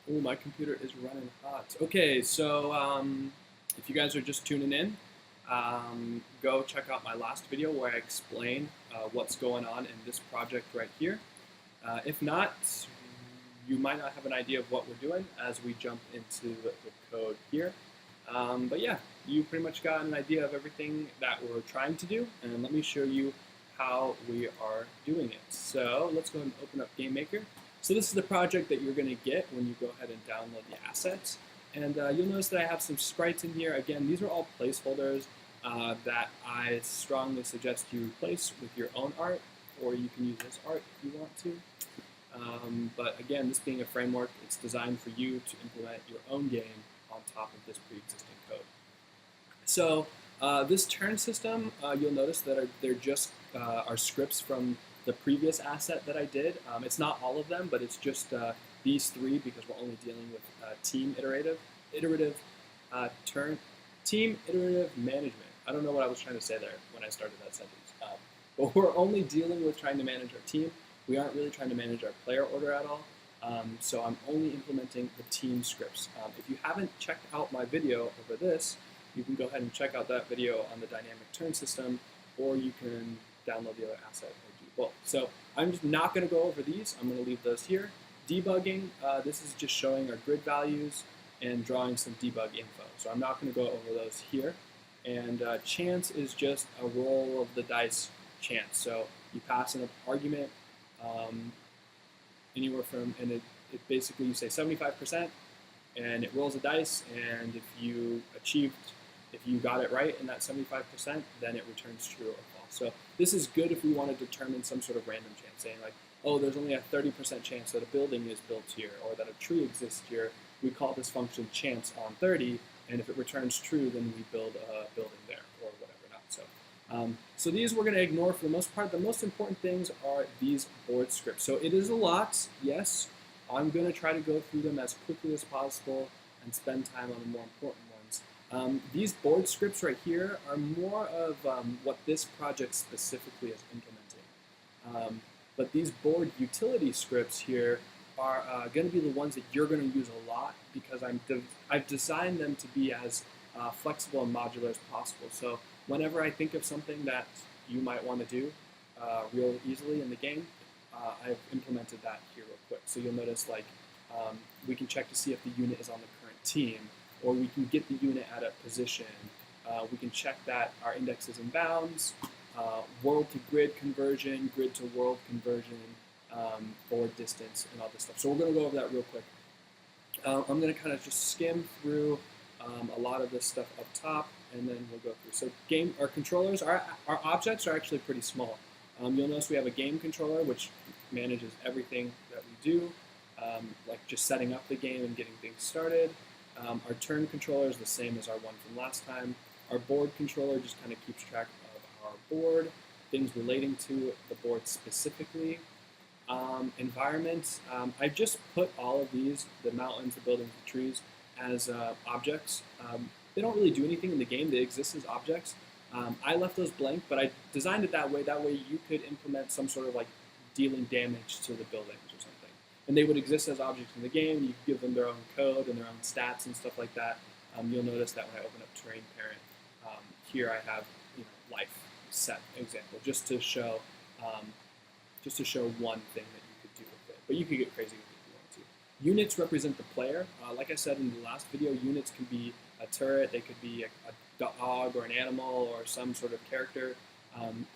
Oh, my computer is running hot. Okay, so if you guys are just tuning in, go check out my last video where I explain what's going on in this project right here. If not, you might not have an idea of what we're doing as we jump into the code here. But yeah, you pretty much got an idea of everything that we're trying to do, and let me show you how we are doing it. So let's go ahead and open up GameMaker. So this is the project that you're going to get when you go ahead and download the assets. And you'll notice that I have some sprites in here. Again, these are all placeholders that I strongly suggest you replace with your own art, or you can use this art if you want to. But again, this being a framework, it's designed for you to implement your own game on top of this pre-existing code. So this turn system, you'll notice that they're just are scripts from the previous asset that I did. It's not all of them, but it's just these three because we're only dealing with team iterative management. I don't know what I was trying to say there when I started that sentence. But we're only dealing with trying to manage our team. We aren't really trying to manage our player order at all. So I'm only implementing the team scripts. If you haven't checked out my video over this, you can go ahead and check out that video on the dynamic turn system, or you can download the other asset or do both. So I'm just not going to go over these. I'm going to leave those here. Debugging, this is just showing our grid values and drawing some debug info. So I'm not going to go over those here. And chance is just a roll of the dice chance. So you pass an argument anywhere from, and it basically you say 75%, and it rolls a dice, and if you got it right in that 75%, then it returns true or false. So this is good if we want to determine some sort of random chance, saying like, oh, there's only a 30% chance that a building is built here, or that a tree exists here. We call this function chance on 30, and if it returns true, then we build a building there, or whatever not. So these we're going to ignore for the most part. The most important things are these board scripts. So it is a lot, yes. I'm going to try to go through them as quickly as possible and spend time on the more important ones. These board scripts right here are more of what this project specifically is implementing. But these board utility scripts here are going to be the ones that you're going to use a lot because I've designed them to be as flexible and modular as possible. So whenever I think of something that you might want to do real easily in the game, I've implemented that here real quick. So you'll notice like we can check to see if the unit is on the current team, or we can get the unit at a position. We can check that our index is in bounds, world to grid conversion, grid to world conversion, board distance, and all this stuff. So we're going to go over that real quick. I'm going to kind of just skim through a lot of this stuff up top, and then we'll go through. So our controllers, our objects are actually pretty small. You'll notice we have a game controller, which manages everything that we do, like just setting up the game and getting things started. Our turn controller is the same as our one from last time. Our board controller just kind of keeps track of our board, things relating to the board specifically. Environments, I just put all of these, the mountains, the buildings, the trees, as objects. They don't really do anything in the game. They exist as objects. I left those blank, but I designed it that way. That way you could implement some sort of like dealing damage to the buildings or something. And they would exist as objects in the game. You could give them their own code and their own stats and stuff like that. You'll notice that when I open up terrain parent, here I have life set example just to show one thing that you could do with it. But you could get crazy with it if you want to. Units represent the player. Like I said in the last video, units can be a turret, they could be a dog or an animal or some sort of character.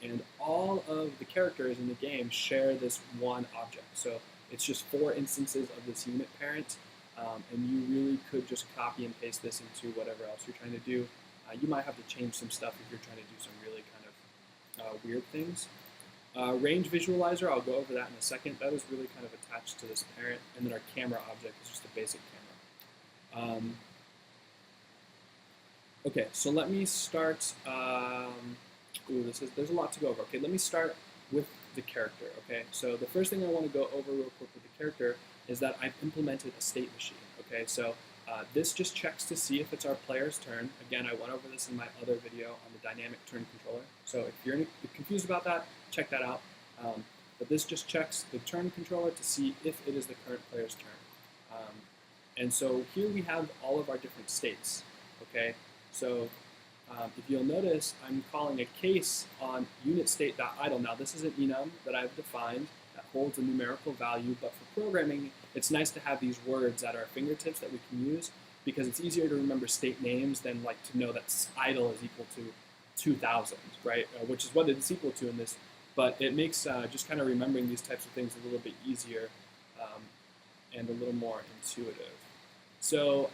And all of the characters in the game share this one object. So it's just 4 instances of this unit parent. And you really could just copy and paste this into whatever else you're trying to do. You might have to change some stuff if you're trying to do some really kind of weird things. Range visualizer, I'll go over that in a second. That is really kind of attached to this parent. And then our camera object is just a basic camera. Okay, so let me start. There's a lot to go over. Okay, let me start with the character. Okay, so the first thing I want to go over real quick with the character is that I've implemented a state machine. Okay, so this just checks to see if it's our player's turn. Again, I went over this in my other video on the dynamic turn controller. So if you're confused about that, check that out. But this just checks the turn controller to see if it is the current player's turn. And so here we have all of our different states, okay? So if you'll notice, I'm calling a case on unitState.idle. Now this is an enum that I've defined that holds a numerical value, but for programming, it's nice to have these words at our fingertips that we can use because it's easier to remember state names than like to know that idle is equal to 2000, right? Which is what it's equal to in this, but it makes just kind of remembering these types of things a little bit easier and a little more intuitive. So,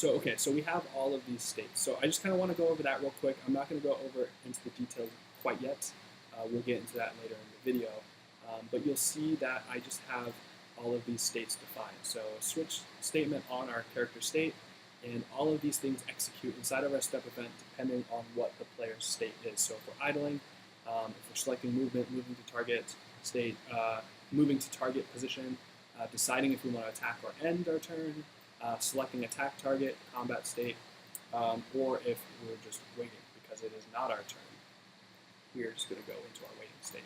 okay, so we have all of these states. So I just kind of want to go over that real quick. I'm not going to go over into the details quite yet. We'll get into that later in the video. But you'll see that I just have all of these states defined. So a switch statement on our character state, and all of these things execute inside of our step event depending on what the player's state is. So if we're idling, if we're selecting movement, moving to target state, moving to target position, deciding if we want to attack or end our turn, selecting attack target, combat state, or if we're just waiting because it is not our turn. We're just going to go into our waiting state.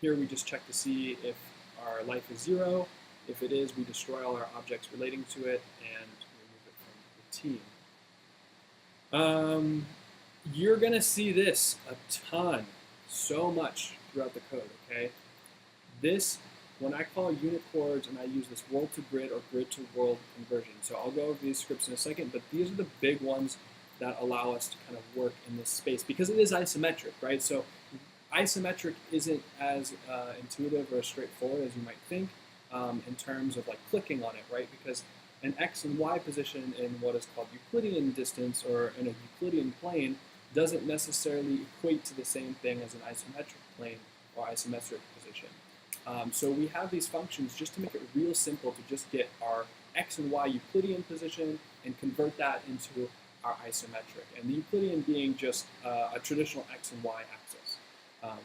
Here we just check to see if our life is 0. If it is, we destroy all our objects relating to it and remove it from the team. You're going to see this a ton, so much throughout the code, okay? This, when I call unit chords and I use this world to grid or grid to world conversion. So I'll go over these scripts in a second, but these are the big ones that allow us to kind of work in this space because it is isometric, right? So isometric isn't as intuitive or straightforward as you might think in terms of like clicking on it, right? Because an X and Y position in what is called Euclidean distance or in a Euclidean plane doesn't necessarily equate to the same thing as an isometric plane or isometric position. So we have these functions just to make it real simple to just get our X and Y Euclidean position and convert that into our isometric. And the Euclidean being just a traditional X and Y axis.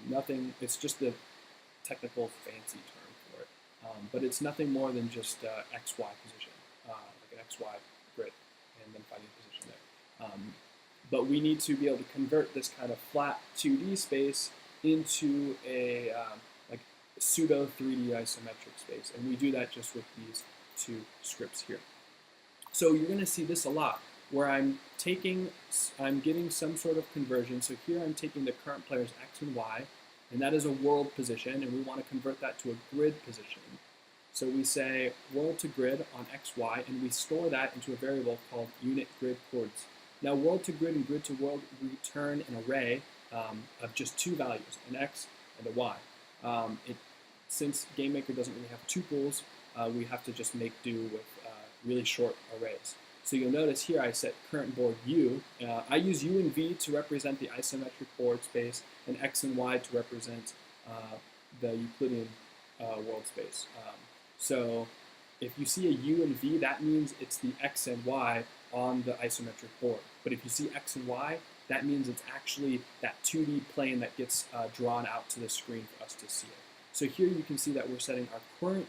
Nothing, it's just the technical fancy term for it. But it's nothing more than just XY position, like an XY grid, and then finding a position there. But we need to be able to convert this kind of flat 2D space into a like pseudo 3D isometric space. And we do that just with these two scripts here. So you're going to see this a lot, where I'm getting some sort of conversion. So here I'm taking the current player's X and Y, and that is a world position, and we want to convert that to a grid position. So we say world to grid on X, Y, and we store that into a variable called unit grid chords. Now world to grid and grid to world return an array of just two values, an X and a Y. Since GameMaker doesn't really have tuples, we have to just make do with really short arrays. So you'll notice here I set current board U. I use U and V to represent the isometric board space and X and Y to represent the Euclidean world space. So if you see a U and V, that means it's the X and Y on the isometric board. But if you see X and Y, that means it's actually that 2D plane that gets drawn out to the screen for us to see it. So here you can see that we're setting our current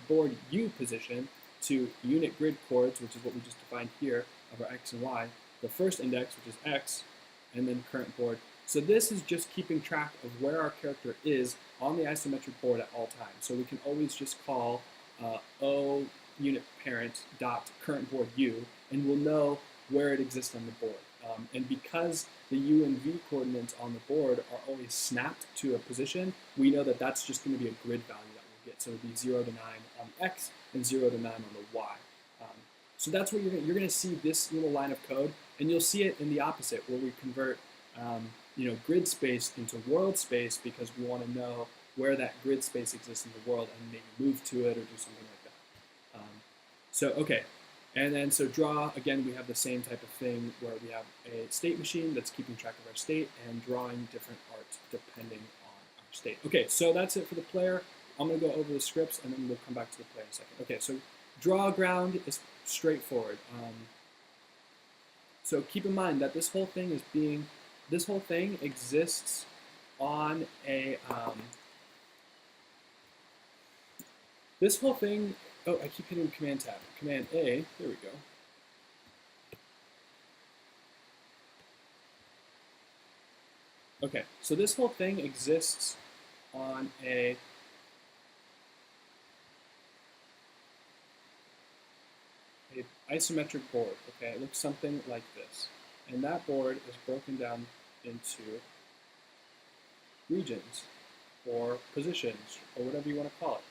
board U position to unit grid chords, which is what we just defined here of our X and Y, the first index, which is X, and then current board. So this is just keeping track of where our character is on the isometric board at all times. So we can always just call O unit parent dot current board U, and we'll know where it exists on the board. And because the U and V coordinates on the board are always snapped to a position, we know that that's just going to be a grid value that we'll get. So it would be 0 to 9 on X and 0 to 9 on the Y. So that's what you're going to see this little line of code, and you'll see it in the opposite, where we convert grid space into world space because we want to know where that grid space exists in the world and maybe move to it or do something like that. Okay. And then so draw, again, we have the same type of thing where we have a state machine that's keeping track of our state and drawing different art depending on our state. Okay, so that's it for the player. I'm going to go over the scripts and then we'll come back to the player in a second. Okay, so draw ground is straightforward. So keep in mind that this whole thing exists on a, this whole thing, oh, I keep hitting Command Tab. Command A, there we go. Okay, so this whole thing exists on a, an isometric board. Okay, it looks something like this. And that board is broken down into regions or positions or whatever you want to call it.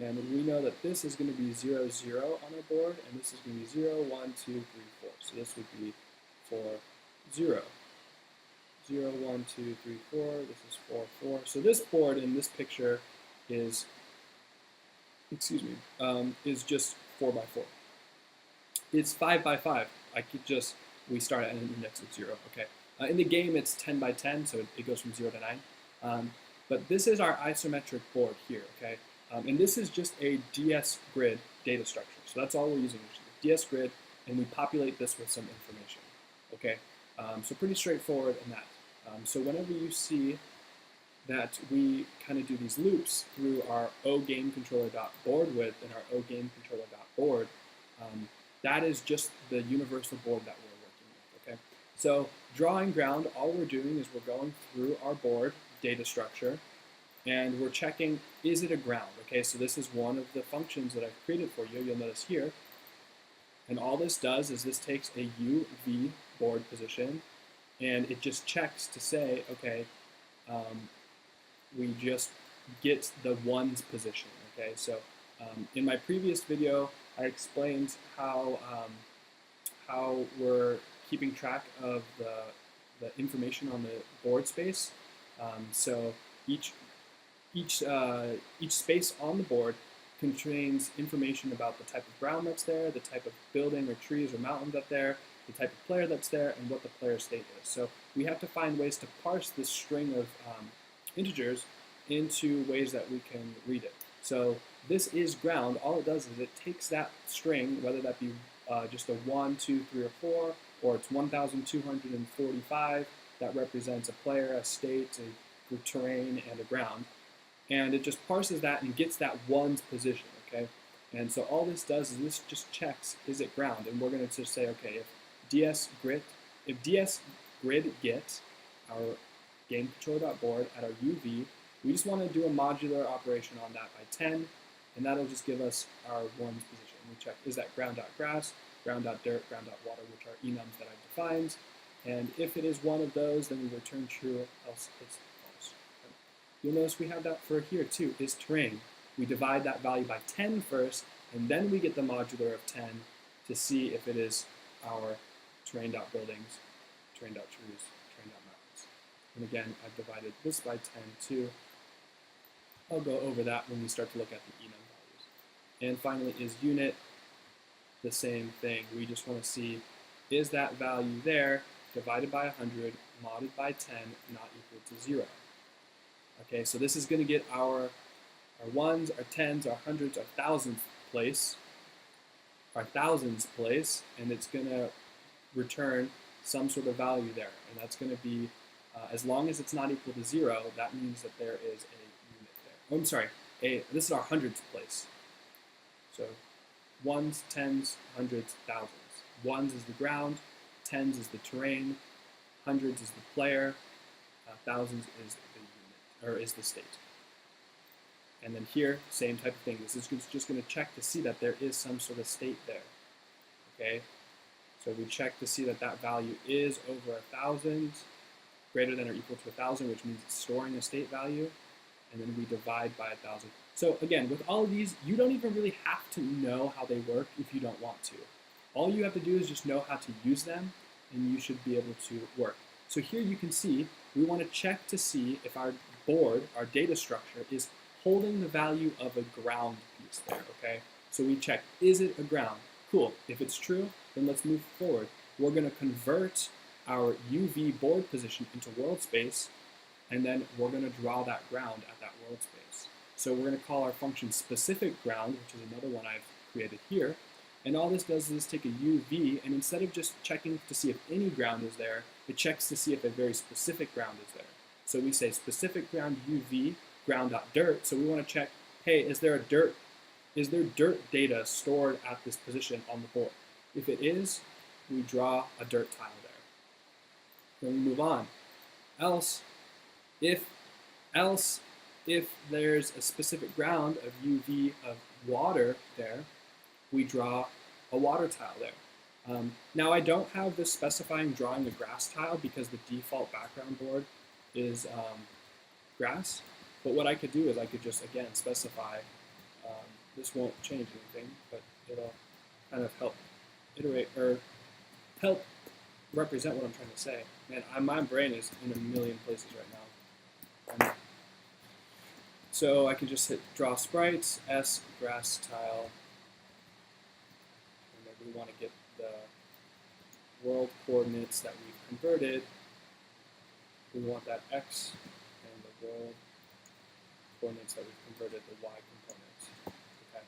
And we know that this is going to be 0, 0 on our board, and this is going to be 0, 1, 2, 3, 4. So this would be for 0. 0, 1, 2, 3, 4. This is 4, 4. So this board in this picture is, is just 4 by 4. It's 5 by 5. I could just, we start at an index of 0. Okay. In the game, it's 10 by 10, so it goes from 0 to 9. But this is our isometric board here. Okay. And this is just a DS grid data structure. So that's all we're using. DS grid, and we populate this with some information. Okay. So pretty straightforward in that. So whenever you see that we kind of do these loops through our oGameController.boardWidth and our oGameController.board, that is just the universal board that we're working with. Okay. So drawing ground, all we're doing is we're going through our board data structure, and we're checking, is it a ground? Okay, so this is one of the functions that I've created for you. You'll notice here. And all this does is this takes a UV board position, and it just checks to say, okay, we just get the ones position. Okay, so in my previous video, I explained how we're keeping track of the information on the board space. So each space on the board contains information about the type of ground that's there, the type of building or trees or mountain that's there, the type of player that's there, and what the player state is. So we have to find ways to parse this string of integers into ways that we can read it. So this is ground. All it does is it takes that string, whether that be just a 1, 2, 3, or 4, or it's 1,245, that represents a player, a state, a terrain, and a ground. And it just parses that and gets that ones position, okay? And so all this does is this just checks, is it ground? And we're going to just say, okay, if DS grid gets our GameController.board at our UV, we just want to do a modular operation on that by 10, and that'll just give us our ones position. We check, is that ground.grass, ground.dirt, ground.water, which are enums that I've defined. And if it is one of those, then we return true, else it's false. You'll notice we have that for here too, is terrain. We divide that value by 10 first, and then we get the modular of 10 to see if it is our terrain.buildings, terrain.trees, terrain.mountains. And again, I've divided this by 10 too. I'll go over that when we start to look at the enum values. And finally is unit, the same thing. We just want to see, is that value there divided by 100, modded by 10, not equal to 0. Okay, so this is going to get our ones, our tens, our hundreds, our thousands place, and it's going to return some sort of value there. And that's going to be, as long as it's not equal to 0, that means that there is a unit there. Oh, I'm sorry, this is our hundreds place. So ones, tens, hundreds, thousands. Ones is the ground, tens is the terrain, hundreds is the player, thousands is the unit, or is the state. And then here, same type of thing. This is just going to check to see that there is some sort of state there. Okay, so we check to see that that value is over 1,000, greater than or equal to 1,000, which means it's storing a state value, and then we divide by 1,000. So again, with all of these, you don't even really have to know how they work if you don't want to. All you have to do is just know how to use them, and you should be able to work. So here you can see, we want to check to see if our board, our data structure, is holding the value of a ground piece there, okay? So we check, is it a ground? Cool. If it's true, then let's move forward. We're going to convert our UV board position into world space, and then we're going to draw that ground at that world space. So we're going to call our function specific ground, which is another one I've created here. And all this does is take a UV, and instead of just checking to see if any ground is there, it checks to see if a very specific ground is there. So we say specific ground UV ground.dirt. So we want to check, hey, is there dirt data stored at this position on the board? If it is, we draw a dirt tile there. Then we move on. Else, if there's a specific ground of UV of water there, we draw a water tile there. Now I don't have this specifying drawing a grass tile because the default background board is grass. But what I could do is I could just, again, specify, this won't change anything, but it'll kind of help iterate or help represent what I'm trying to say. Man, my brain is in a million places right now. So I can just hit draw sprites, S grass tile, and then we want to get the world coordinates that we've converted. We want that X and the world coordinates that we've converted, the Y components. Okay.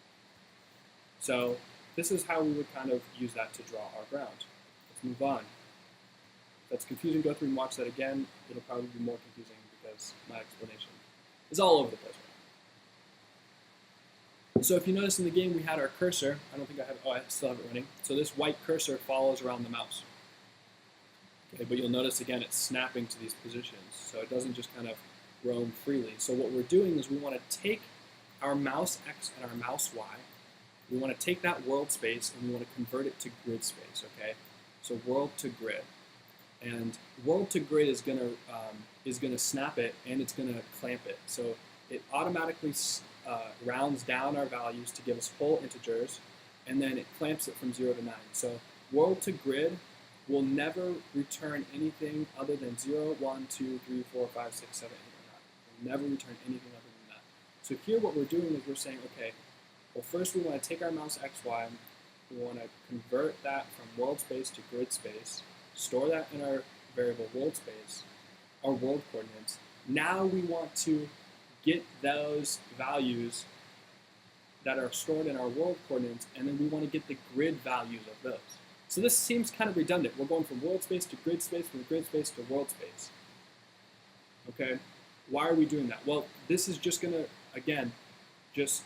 So this is how we would kind of use that to draw our ground. Let's move on. If that's confusing, go through and watch that again. It'll probably be more confusing because my explanation is all over the place right now. So if you notice in the game we had our cursor. I don't think I have, oh, I still have it running. So this white cursor follows around the mouse. Okay, but you'll notice again it's snapping to these positions. So it doesn't just kind of roam freely. So what we're doing is we want to take our mouse X and our mouse Y. We want to take that world space and we want to convert it to grid space, okay? So world to grid. And world to grid is gonna snap it and it's gonna clamp it. So it automatically rounds down our values to give us whole integers, and then it clamps it from 0 to 9. So world to grid will never return anything other than 0, 1, 2, 3, 4, 5, 6, 7, 8, or 9. It will never return anything other than that. So here what we're doing is we're saying, okay, well first we want to take our mouse XY, we want to convert that from world space to grid space, store that in our variable world space, our world coordinates. Now we want to get those values that are stored in our world coordinates, and then we want to get the grid values of those. So this seems kind of redundant. We're going from world space to grid space, from grid space to world space. Okay, why are we doing that? Well, this is just going to, again, just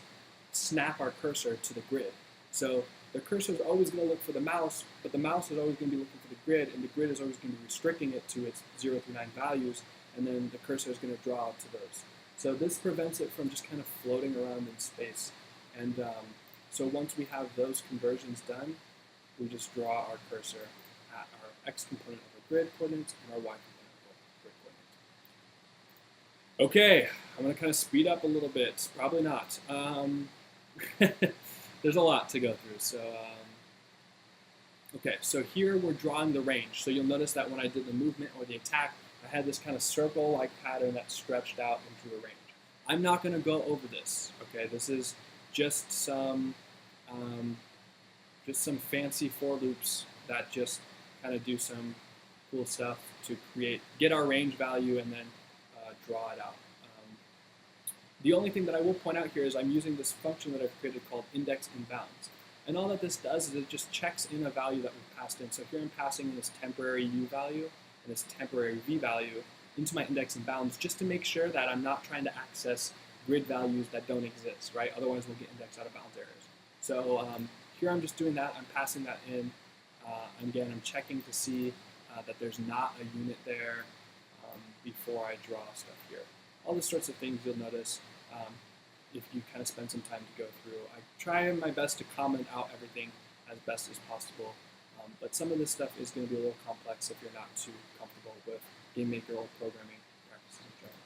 snap our cursor to the grid. So the cursor is always going to look for the mouse, but the mouse is always going to be looking for the grid, and the grid is always going to be restricting it to its 0 through 9 values, and then the cursor is going to draw to those. So this prevents it from just kind of floating around in space. And so once we have those conversions done, we just draw our cursor at our X component of our grid coordinates and our Y component of our grid coordinates. Okay, I'm going to kind of speed up a little bit. Probably not. There's a lot to go through. So, okay, so here we're drawing the range. So you'll notice that when I did the movement or the attack, I had this kind of circle-like pattern that stretched out into a range. I'm not going to go over this. Okay, this is just some fancy for loops that just kind of do some cool stuff to get our range value and then draw it out. The only thing that I will point out here is I'm using this function that I've created called index in bounds. And all that this does is it just checks in a value that we've passed in. So here I'm passing in this temporary u value and this temporary v value into my index in bounds just to make sure that I'm not trying to access grid values that don't exist, right? Otherwise we'll get index out of bounds errors. So here I'm just doing that. I'm passing that in. Again, I'm checking to see that there's not a unit there before I draw stuff here. All the sorts of things you'll notice if you kind of spend some time to go through. I try my best to comment out everything as best as possible, but some of this stuff is going to be a little complex if you're not too comfortable with GameMaker or programming practices in general.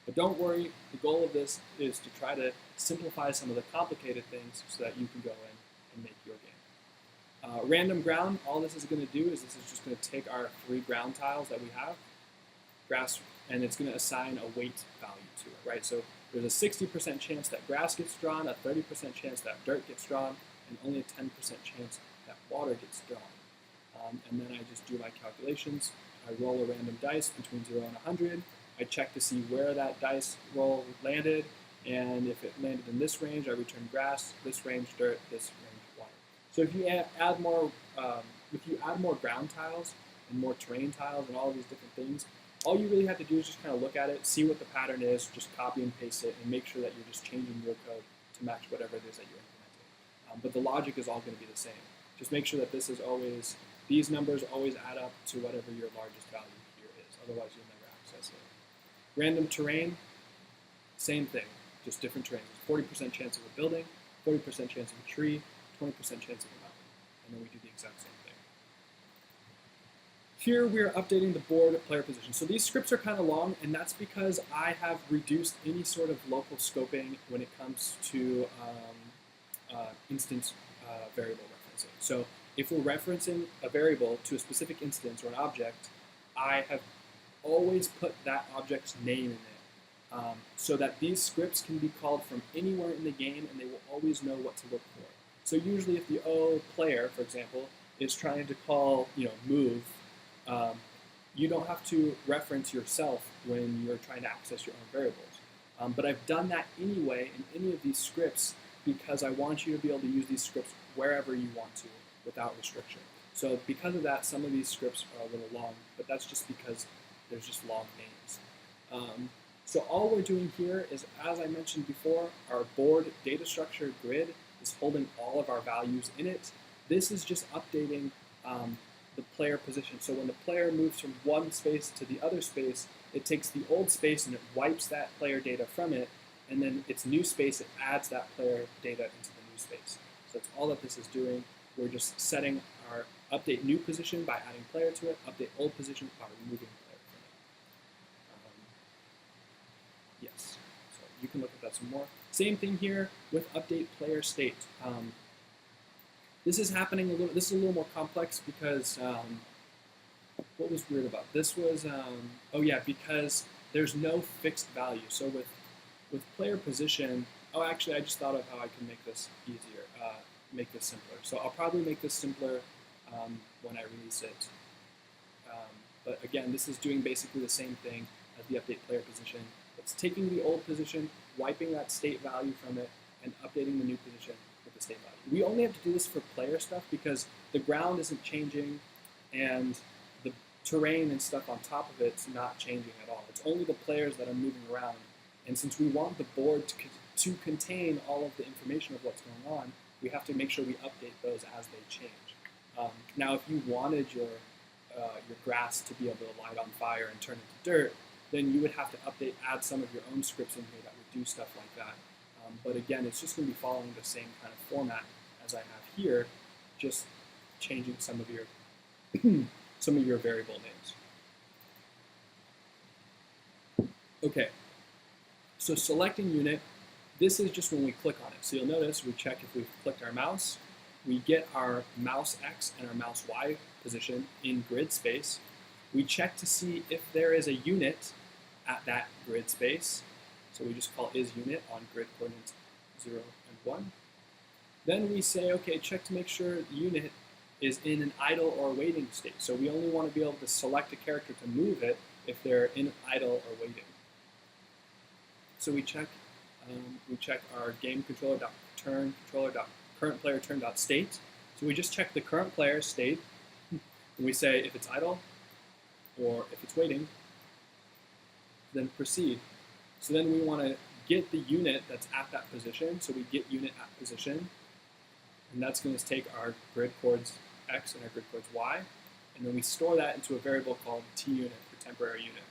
But don't worry, the goal of this is to try to simplify some of the complicated things so that you can go in and make your game. Random ground, all this is going to do is this is just going to take our 3 ground tiles that we have, grass, and it's going to assign a weight value to it, right? So there's a 60% chance that grass gets drawn, a 30% chance that dirt gets drawn, and only a 10% chance that water gets drawn. And then I just do my calculations. I roll a random dice between 0 and 100. I check to see where that dice roll landed, and if it landed in this range, I return grass, this range dirt, this range water. So if you add more ground tiles and more terrain tiles and all of these different things, all you really have to do is just kind of look at it, see what the pattern is, just copy and paste it, and make sure that you're just changing your code to match whatever it is that you're implementing. But the logic is all going to be the same. Just make sure that these numbers always add up to whatever your largest value here is. Otherwise, you'll never access it. Random terrain, same thing, just different terrain. 40% chance of a building, 40% chance of a tree, 20% chance of a mountain. and then we do the exact same thing. Here we're updating the board player position. So these scripts are kind of long, and that's because I have reduced any sort of local scoping when it comes to instance variable referencing. So if we're referencing a variable to a specific instance or an object, I have always put that object's name in it so that these scripts can be called from anywhere in the game and they will always know what to look for. So usually if the O player, for example, is trying to call move, you don't have to reference yourself when you're trying to access your own variables. But I've done that anyway in any of these scripts because I want you to be able to use these scripts wherever you want to without restriction. So because of that, some of these scripts are a little long, but that's just because there's just long names. So all we're doing here is, as I mentioned before, our board data structure grid is holding all of our values in it. This is just updating the player position. So when the player moves from one space to the other space, it takes the old space and it wipes that player data from it, and then its new space, it adds that player data into the new space. So that's all that this is doing. We're just setting our update new position by adding player to it, update old position by removing player from it. Yes, so you can look at that some more. Same thing here with update player state. This is happening a little. This is a little more complex because what was weird about this was oh yeah, because there's no fixed value. So with player position, oh actually I just thought of how I can make this easier, make this simpler. So I'll probably make this simpler when I release it. But again, this is doing basically the same thing as the update player position. It's taking the old position, wiping that state value from it, and updating the new position with the state value. We only have to do this for player stuff because the ground isn't changing and the terrain and stuff on top of it's not changing at all. It's only the players that are moving around. And since we want the board to contain all of the information of what's going on, we have to make sure we update those as they change. Now, if you wanted your grass to be able to light on fire and turn into dirt, then you would have to add some of your own scripts in here that would do stuff like that. But again, it's just going to be following the same kind of format as I have here, just changing some of your variable names. Okay, so selecting unit, this is just when we click on it. So you'll notice we check if we've clicked our mouse, we get our mouse X and our mouse Y position in grid space. We check to see if there is a unit at that grid space. So we just call isUnit on grid coordinates 0 and 1. Then we say, okay, check to make sure the unit is in an idle or waiting state. So we only want to be able to select a character to move it if they're in idle or waiting. So we check our game controller.turn controller.currentPlayerTurn.state. So we just check the current player state, and we say if it's idle or if it's waiting, then proceed. So then we want to get the unit that's at that position. So we get unit at position, and that's going to take our grid coords X and our grid coords Y, and then we store that into a variable called TUnit for temporary unit.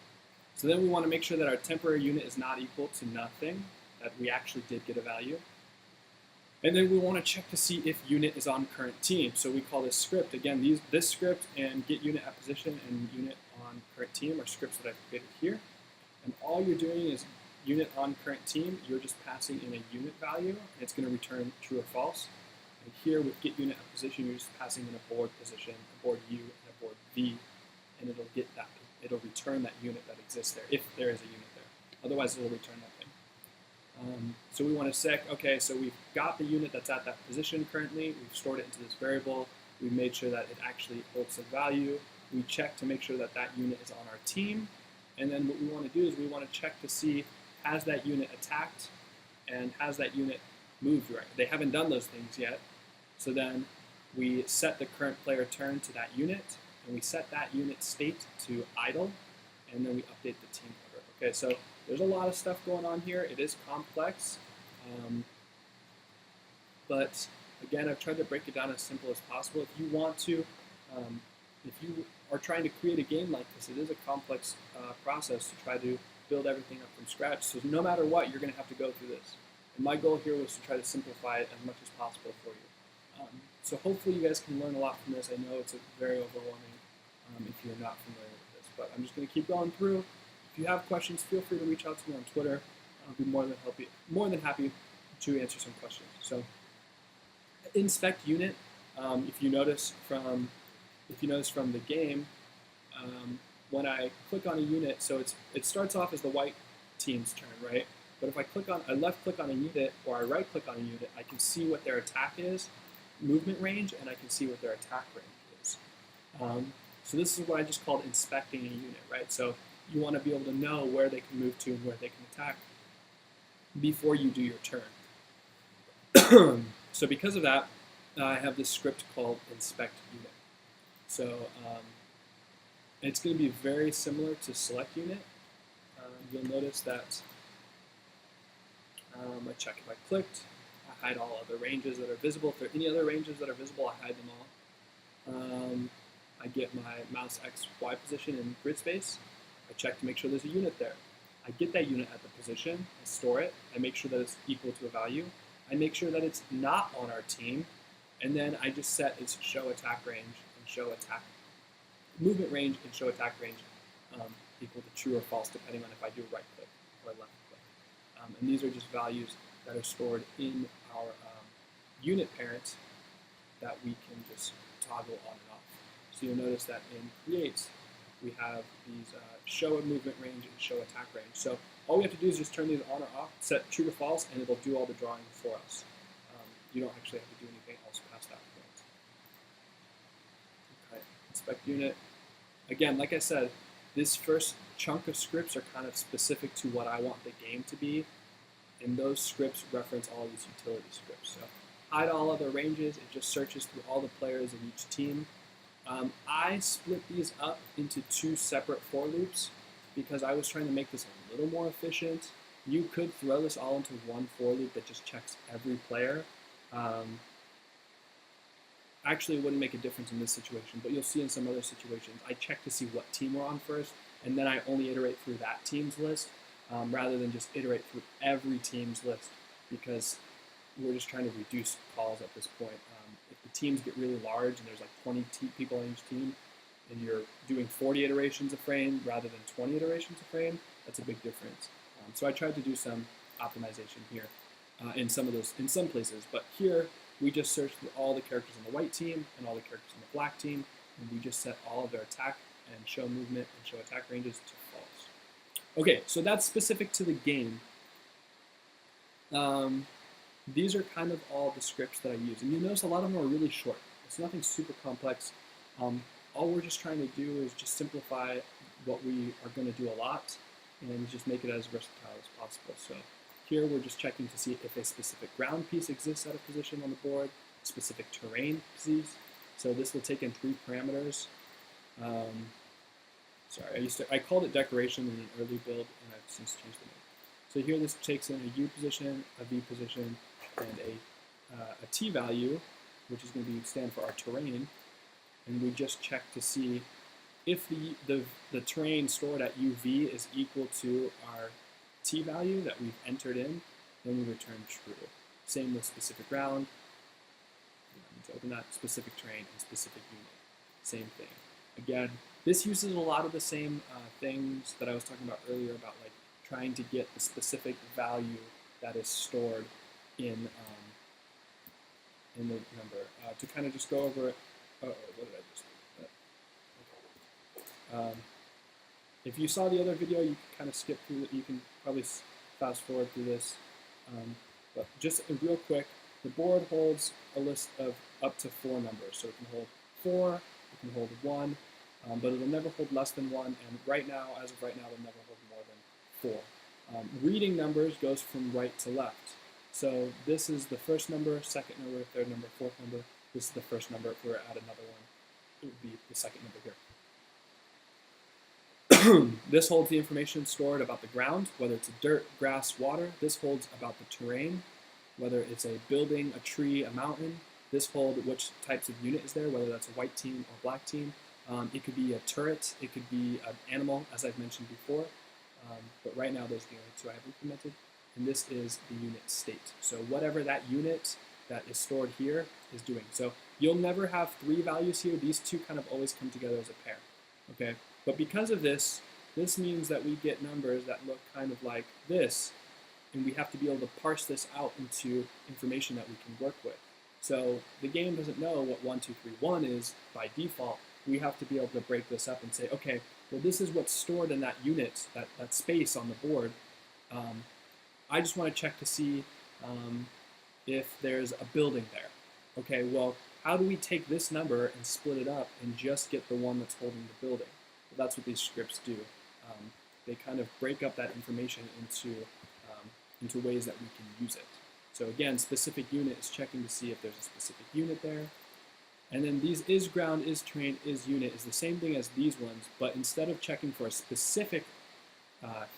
So then we want to make sure that our temporary unit is not equal to nothing, that we actually did get a value. And then we want to check to see if unit is on current team. So we call this script. Again, this script and get unit at position and unit on current team are scripts that I've created here. And all you're doing is unit on current team, you're just passing in a unit value, and it's going to return true or false. And here with get unit at position, you're just passing in a board position, a board U, and a board V, and it'll return that unit that exists there, if there is a unit there. Otherwise, it'll return nothing. So we want to say, okay, so we've got the unit that's at that position currently, we've stored it into this variable, we've made sure that it actually holds a value, we check to make sure that that unit is on our team, and then what we want to do is we want to check to see, has that unit attacked and has that unit moved right? They haven't done those things yet, so then we set the current player turn to that unit, and we set that unit state to idle, and then we update the team order. Okay, so there's a lot of stuff going on here. It is complex, but again, I've tried to break it down as simple as possible. If you want to, if you are trying to create a game like this, it is a complex process to try to build everything up from scratch. So no matter what, you're going to have to go through this. And my goal here was to try to simplify it as much as possible for you. So hopefully you guys can learn a lot from this. I know it's very overwhelming if you're not familiar with this, but I'm just going to keep going through. If you have questions, feel free to reach out to me on Twitter. I'll be more than happy to answer some questions. So inspect unit. If you notice from the game, when I click on a unit, so it starts off as the white team's turn, right? But if I left click on a unit or I right click on a unit, I can see what their attack is, movement range, and I can see what their attack range is. So this is what I just called inspecting a unit, right? So you want to be able to know where they can move to and where they can attack before you do your turn. So because of that, I have this script called inspect unit. So it's going to be very similar to select unit. You'll notice that I check if I clicked, I hide all other ranges that are visible. If there are any other ranges that are visible, I hide them all. I get my mouse X, Y position in grid space. I check to make sure there's a unit there. I get that unit at the position, I store it, I make sure that it's equal to a value. I make sure that it's not on our team, and then I just set its show attack range and show attack movement range and show attack range equal to true or false, depending on if I do right click or left click. And these are just values that are stored in our unit parent that we can just toggle on and off. So you'll notice that in create, we have these show a movement range and show attack range. So all we have to do is just turn these on or off, set true to false, and it'll do all the drawing for us. You don't actually have to do anything else past that point. Okay, inspect unit. Again, like I said, this first chunk of scripts are kind of specific to what I want the game to be, and those scripts reference all these utility scripts. So hide all other ranges, it just searches through all the players of each team. I split these up into two separate for loops because I was trying to make this a little more efficient. You could throw this all into one for loop that just checks every player. Actually, it wouldn't make a difference in this situation, but you'll see in some other situations, I check to see what team we're on first, and then I only iterate through that team's list, rather than just iterate through every team's list, because we're just trying to reduce calls at this point. If the teams get really large and there's like 20 people on each team, and you're doing 40 iterations a frame rather than 20 iterations a frame, that's a big difference. So I tried to do some optimization here in some places, but here we just searched through all the characters on the white team and all the characters on the black team, and we just set all of their attack and show movement and show attack ranges to false. Okay, so that's specific to the game. These are kind of all the scripts that I use, and you'll notice a lot of them are really short. It's nothing super complex. All we're just trying to do is just simplify what we are going to do a lot and just make it as versatile as possible. So here we're just checking to see if a specific ground piece exists at a position on the board, specific terrain piece. So this will take in 3 parameters. Sorry, I called it decoration in an early build, and I've since changed the name. So here this takes in a U position, a V position, and a T value, which is going to stand for our terrain. And we just check to see if the terrain stored at UV is equal to our T value that we've entered in, then we return true. Same with specific ground. To open that, specific terrain and specific unit. Same thing. Again, this uses a lot of the same things that I was talking about earlier about like trying to get the specific value that is stored in the number. To kind of just go over it. What did I just do? Okay. If you saw the other video, you can kind of skip through it. You can probably fast forward through this. But just real quick, the board holds a list of up to 4 numbers. So it can hold 4, it can hold 1, but it'll never hold less than 1. And right now, as of right now, it'll never hold more than 4. Reading numbers goes from right to left. So this is the first number, second number, third number, fourth number. This is the first number. If we were to add another one, it would be the second number here. This holds the information stored about the ground, whether it's dirt, grass, water. This holds about the terrain, whether it's a building, a tree, a mountain. This holds which types of unit is there, whether that's a white team or black team. It could be a turret, it could be an animal, as I've mentioned before. But right now, those are the only 2 I have implemented. And this is the unit state. So whatever that unit that is stored here is doing. So you'll never have 3 values here. These two kind of always come together as a pair, okay? But because of this, this means that we get numbers that look kind of like this, and we have to be able to parse this out into information that we can work with. So the game doesn't know what 1, 2, 3, 1 is by default. We have to be able to break this up and say, okay, well, this is what's stored in that unit, that space on the board. I just want to check to see if there's a building there. Okay, well, how do we take this number and split it up and just get the one that's holding the building? Well, that's what these scripts do. They kind of break up that information into ways that we can use it. So again, specific unit is checking to see if there's a specific unit there. And then these is ground, is terrain, is unit is the same thing as these ones, but instead of checking for a specific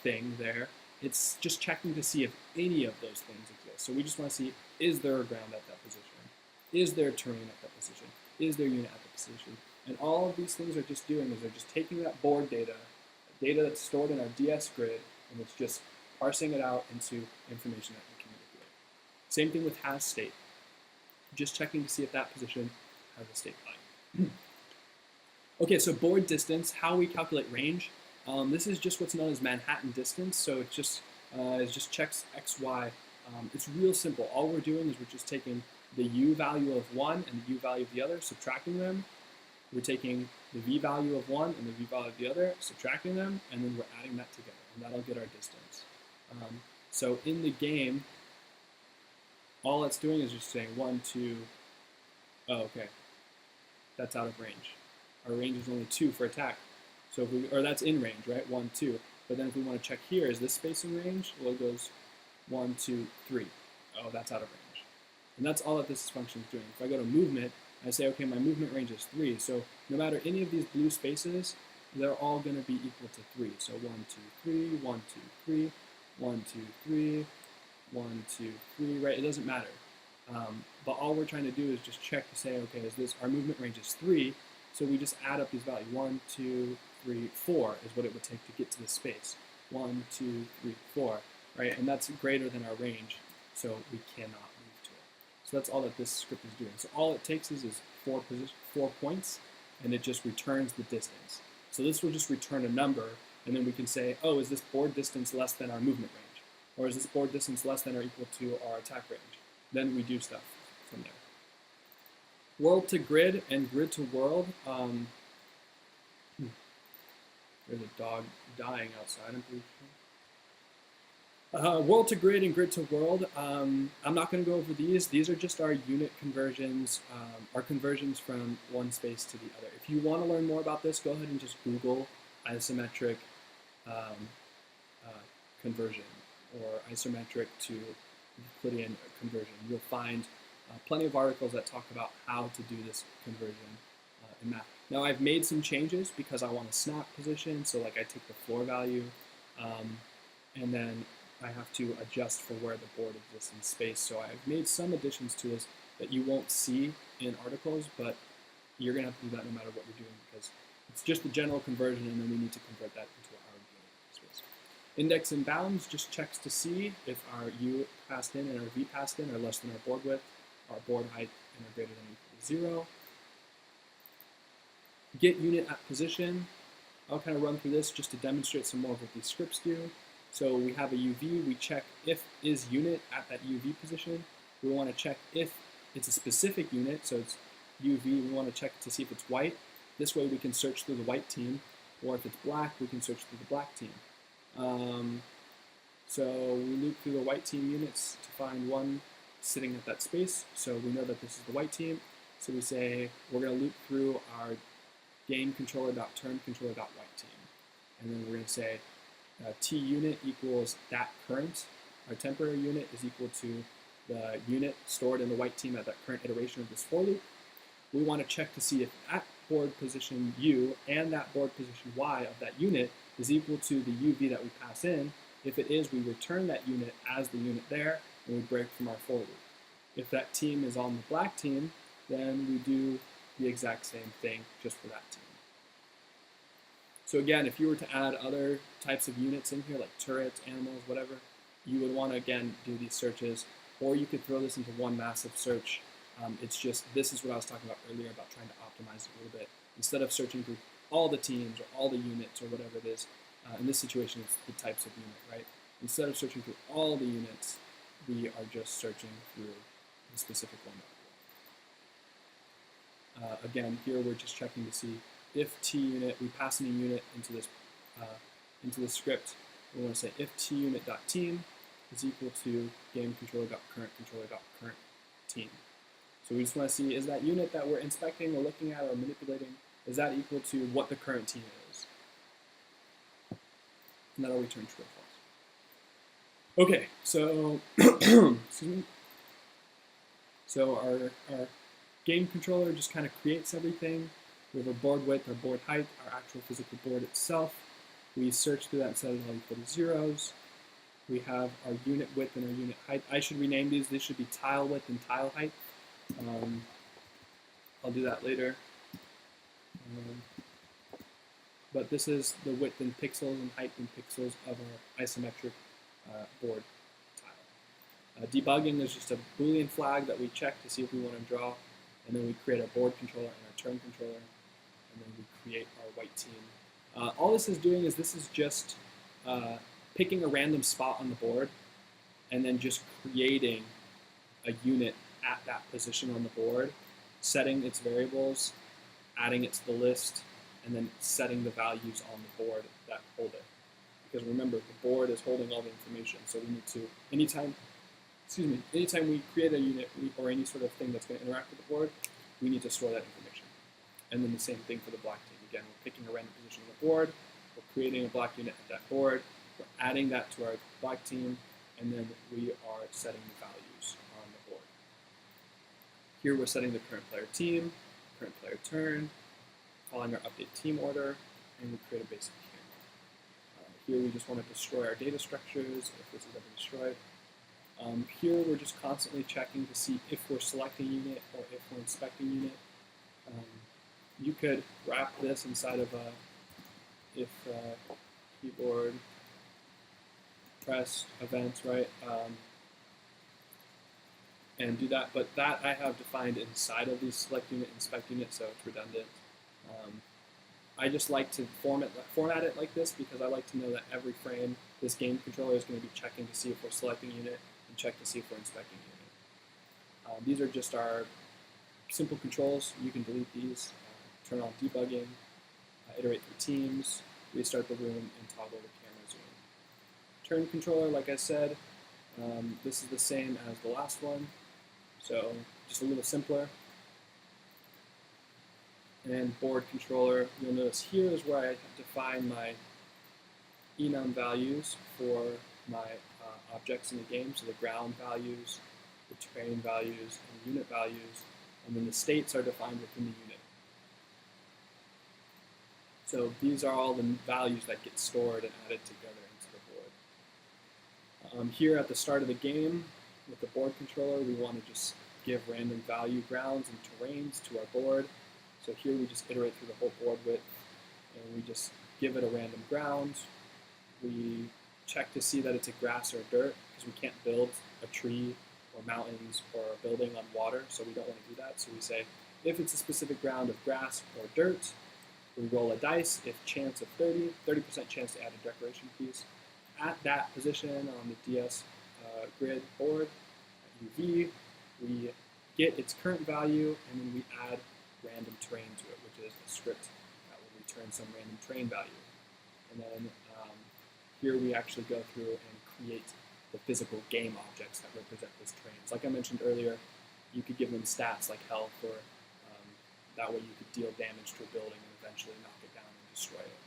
thing there, it's just checking to see if any of those things exist. So we just want to see, is there a ground at that position? Is there terrain at that position? Is there unit at that position? And all of these things are just doing is they're just taking that board data that's stored in our DS grid, and it's just parsing it out into information that we can manipulate. Same thing with has state. Just checking to see if that position has a state value. Okay, so board distance, how we calculate range. This is just what's known as Manhattan distance, so it just checks x, y. It's real simple. All we're doing is we're just taking the u value of one and the u value of the other, subtracting them. We're taking the v value of one and the v value of the other, subtracting them, and then we're adding that together, and that'll get our distance. So in the game, all it's doing is just saying 1, 2, oh, okay, that's out of range. Our range is only 2 for attack. So if we, or that's in range, right? 1, 2. But then if we want to check here, is this space in range? Well, it goes 1, 2, 3. Oh, that's out of range. And that's all that this function is doing. If I go to movement, I say, okay, my movement range is 3. So no matter any of these blue spaces, they're all going to be equal to 3. So 1, 2, 3, 1, 2, 3, 1, 2, 3, 1, 2, 3, right? It doesn't matter. But all we're trying to do is just check to say, okay, is this, our movement range is 3, so we just add up these values. 1, 2, 3, 4 is what it would take to get to this space. 1, 2, 3, 4, right? And that's greater than our range, so we cannot move to it. So that's all that this script is doing. So all it takes is 4 points, and it just returns the distance. So this will just return a number, and then we can say, oh, is this board distance less than our movement range? Or is this board distance less than or equal to our attack range? Then we do stuff from there. World to grid and grid to world. There's a dog dying outside, I'm pretty sure. World to grid and grid to world. I'm not going to go over these. These are just our unit conversions, our conversions from one space to the other. If you want to learn more about this, go ahead and just Google isometric conversion or isometric to Euclidean conversion. You'll find plenty of articles that talk about how to do this conversion in math. Now I've made some changes because I want a snap position, so like I take the floor value and then I have to adjust for where the board exists in space. So I've made some additions to this that you won't see in articles, but you're going to have to do that no matter what you're doing because it's just the general conversion and then we need to convert that into our unit space. Index and bounds just checks to see if our U passed in and our V passed in are less than our board width, our board height, and are greater than or equal to 0. Get unit at position. I'll kind of run through this just to demonstrate some more of what these scripts do. So we have a UV, we check if is unit at that UV position. We want to check if it's a specific unit, so it's UV, we want to check to see if it's white. This way we can search through the white team, or if it's black, we can search through the black team. So we loop through the white team units to find one sitting at that space, so we know that this is the white team. So we say we're going to loop through our game controller.turn controller.white team. And then we're going to say T unit equals that current. Our temporary unit is equal to the unit stored in the white team at that current iteration of this for loop. We want to check to see if that board position U and that board position Y of that unit is equal to the UV that we pass in. If it is, we return that unit as the unit there, and we break from our for loop. If that team is on the black team, then we do the exact same thing just for that team. So again, if you were to add other types of units in here, like turrets, animals, whatever, you would want to, again, do these searches or you could throw this into one massive search. It's just, this is what I was talking about earlier about trying to optimize it a little bit. Instead of searching through all the teams or all the units or whatever it is, in this situation it's the types of unit, right? Instead of searching through all the units, we are just searching through the specific one. Again, here we're just checking to see if TUnit, we pass in a unit into this script. We want to say if TUnit.team is equal to gameController.currentController.current team. So we just want to see, is that unit that we're inspecting or looking at or manipulating, is that equal to what the current team is? And that'll return true or false. Okay, so excuse me. So our game controller just kind of creates everything. We have our board width, our board height, our actual physical board itself. We search through that and set it all equal to zeros. We have our unit width and our unit height. I should rename these. These should be tile width and tile height. I'll do that later. But this is the width in pixels and height in pixels of our isometric board tile. Debugging is just a Boolean flag that we check to see if we want to draw, and then we create our board controller and our turn controller, and then we create our white team. All this is doing is just picking a random spot on the board and then just creating a unit at that position on the board, setting its variables, adding it to the list, and then setting the values on the board that hold it. Because remember, the board is holding all the information, so we need to, anytime we create a unit or any sort of thing that's going to interact with the board, we need to store that information. And then the same thing for the black team. Again, we're picking a random position on the board, we're creating a black unit at that board, we're adding that to our black team, and then we are setting the values on the board. Here we're setting the current player team, current player turn, calling our update team order, and we create a basic camera. Here we just want to destroy our data structures if this is ever destroyed. Here we're just constantly checking to see if we're selecting unit or if we're inspecting unit. You could wrap this inside of a if keyboard press events, right? And do that, but that I have defined inside of the select unit, inspect unit, so it's redundant. I just like to format it like this because I like to know that every frame this game controller is going to be checking to see if we're selecting unit and check to see if we're inspecting unit. These are just our simple controls. You can delete these, turn on debugging, iterate through teams, restart the room, and toggle the camera zoom. Turn controller, like I said, this is the same as the last one, so just a little simpler. And board controller, you'll notice here is where I define my enum values for my objects in the game, so the ground values, the terrain values, and the unit values, and then the states are defined within the unit. So these are all the values that get stored and added together into the board. Here at the start of the game, with the board controller, we want to just give random value grounds and terrains to our board. So here we just iterate through the whole board width, and we just give it a random ground. We check to see that it's a grass or a dirt, because we can't build a tree or mountains or a building on water, so we don't want to do that. So we say, if it's a specific ground of grass or dirt, we roll a dice. If chance of 30% chance to add a decoration piece. At that position on the DS grid board, at UV, we get its current value, and then we add random terrain to it, which is a script that will return some random terrain value. And then here we actually go through and create the physical game objects that represent this terrain. So like I mentioned earlier, you could give them stats like health, or that way you could deal damage to a building and eventually knock it down and destroy it.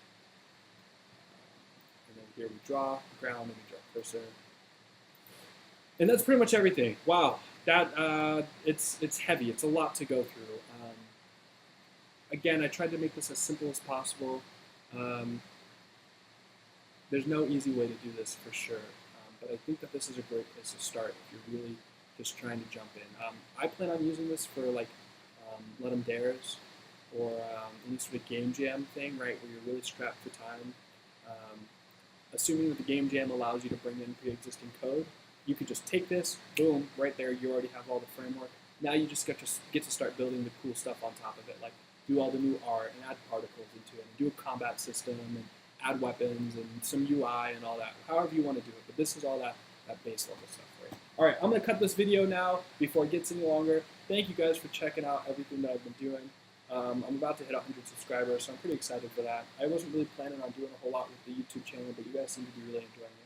And then here we draw the ground and we draw cursor. And that's pretty much everything. Wow, that it's heavy. It's a lot to go through. Again, I tried to make this as simple as possible. There's no easy way to do this for sure, but I think that this is a great place to start if you're really just trying to jump in. I plan on using this for like Let 'em Dares or any sort of game jam thing, right, where you're really strapped for time. Assuming that the game jam allows you to bring in pre-existing code, you could just take this, boom, right there, you already have all the framework. Now you just get to start building the cool stuff on top of it, like do all the new art and add particles into it, and do a combat system, and add weapons and some UI and all that, however you want to do it. But this is all that base level stuff for you. All right, I'm going to cut this video now before it gets any longer. Thank you guys for checking out everything that I've been doing. I'm about to hit 100 subscribers, so I'm pretty excited for that. I wasn't really planning on doing a whole lot with the YouTube channel, but you guys seem to be really enjoying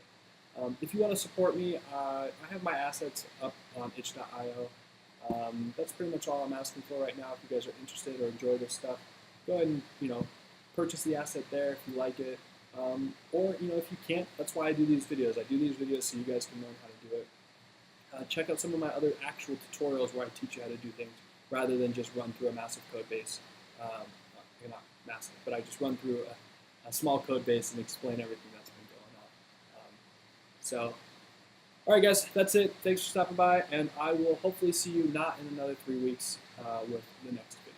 it. If you want to support me, I have my assets up on itch.io. That's pretty much all I'm asking for right now. If you guys are interested or enjoy this stuff, go ahead and purchase the asset there if you like it. Or if you can't, that's why I do these videos. I do these videos so you guys can learn how to do it. Check out some of my other actual tutorials where I teach you how to do things rather than just run through a massive code base. Not massive, but I just run through a small code base and explain everything that's been going on. All right, guys, that's it. Thanks for stopping by, and I will hopefully see you not in another 3 weeks with the next video.